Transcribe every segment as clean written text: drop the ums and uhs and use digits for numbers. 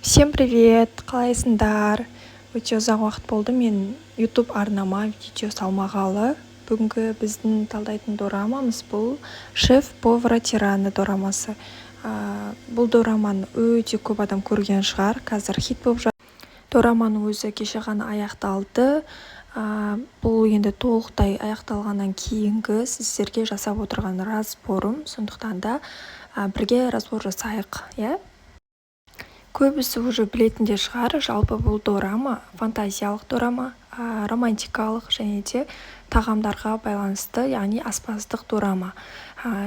Всем привет, қалайсыңдар? Өте ұзақ уақыт болды мен YouTube арнама видео салмағалы. Бүгінгі біздің талдайтын дорамамыз бұл шеф-повара Тирана дорамасы. Бұл дораманы өте көп адам көрген шығар, қазір хит болып жатыр. Дораманың өзі кеше ғана аяқталды. Бұл енді толықтай аяқталғаннан кейінгі сіздерге жасап отырған разборым, сондықтан да бірге разбор жасайық, иә? Көбісі уже білетінде шығар, жалпы бұл дорама, фантазиялық дорама, романтикалық және де тағамдарға байланысты, яғни аспаздық дорама.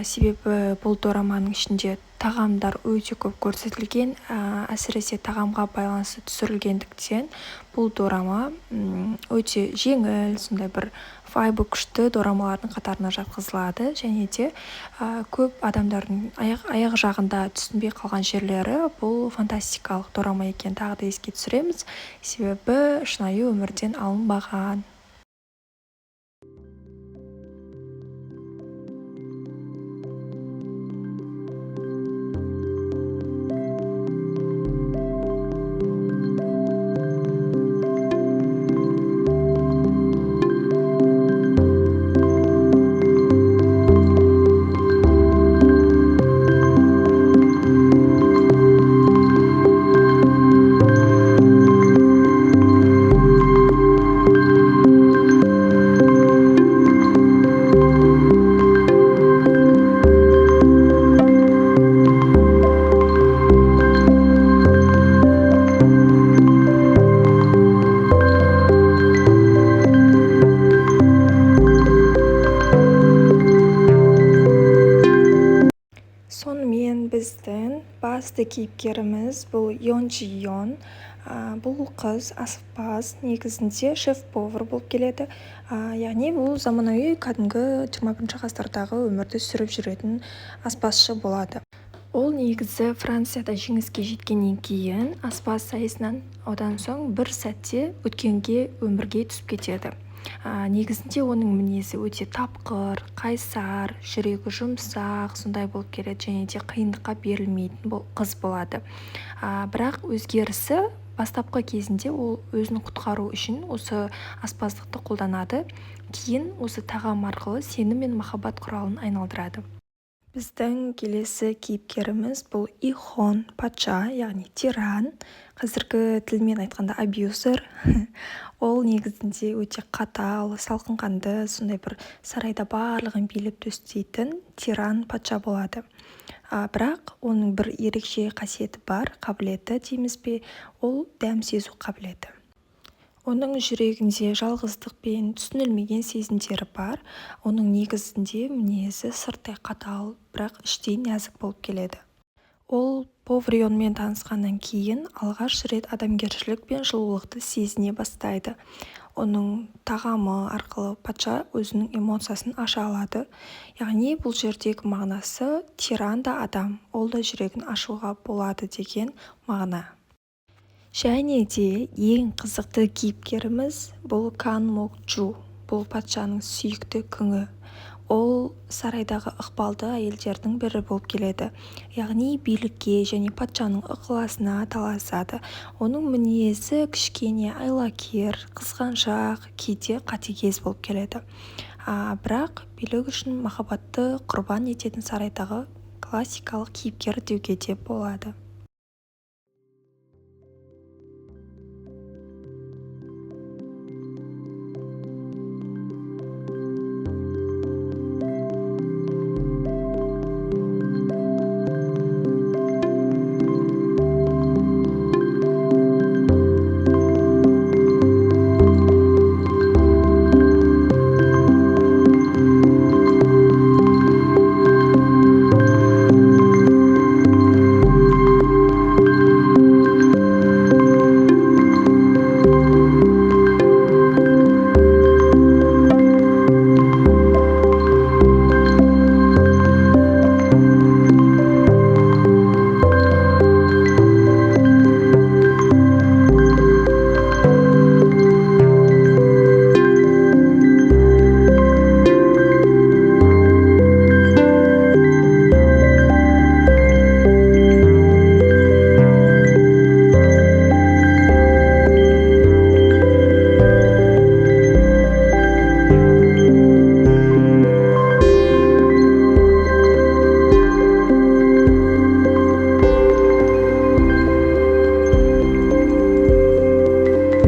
Себебі бұл дораманың ішінде тағамдар өте көп көрсетілген, әсіресе тағамға байланысты түсірілгендіктен бұл дорама өте жеңіл, сондай бір вайбы күшті дорамалардың қатарына жатқызылады, және де көп адамдардың аяқ жағында түсінбей қалған жерлері бұл фантастикалық дорама екен тағы да еске түсіреміз, себебі шынайы өмірден алынбаған. Сонымен біздің басты кейіпкеріміз бұл Йон. Бұл қыз аспаз, негізінде шеф-повар болып келеді. Яғни бұл заманауи кәдімгі 21 ғасырдағы өмірді сүріп жүретін аспазшы болады. Ол негізі Францияда жеңіске жеткеннен кейін аспаз сайысынан одан соң бір сәтте өткенге өмірге түсіп кетеді. Негізінде оның мінезі өте тапқыр, қайсар, жүрегі жұмсақ, сондай болып келеді, және де қиындыққа берілмейтін қыз болады. Бірақ өзгерісі бастапқы кезінде ол өзін құтқару үшін осы аспаздықты қолданады, кейін осы тағам арқылы сенім мен махаббат құралын айналдырады. Біздің келесі кейіпкеріміз бұл Ихон патша, яғни тиран, қазіргі тілмен айтқанда абьюзер. Ол негізінде өте қатал, салқынқанды, сондай бір сарайда барлығын билеп төстейтін тиран патша болады. Бірақ оның бір ерекше қасиеті бар, қабілеті дейміз бе, ол дәм сезу қабілеті. Оның жүрегінде жалғыздық пен түсінілмеген сезімдері бар. Оның негізінде мінезі сырттай қатал, бірақ іштей нәзік болып келеді. Ол поварионмен танысқаннан кейін алғаш рет адамгершілік пен жылулықты сезіне бастайды. Оның тағамы арқылы патша өзінің эмоциясын аша алады. Яғни бұл жердегі мағынасы тиран да адам, ол да жүрегін ашуға болады деген мағына. Және де ең қызықты кейіпкеріміз бұл Канмокджу, бұл патшаның сүйікті күңі. Ол сарайдағы ықпалды әйелдердің бірі болып келеді. Яғни билікке және патшаның ықыласына таласады. Оның мінезі кішкене айлакер, қызғаншақ, кейде қатыгез болып келеді. Бірақ билік үшін махаббатты құрбан ететін сарайдағы классикалық кейіпкер деуге де болады.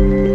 болсын.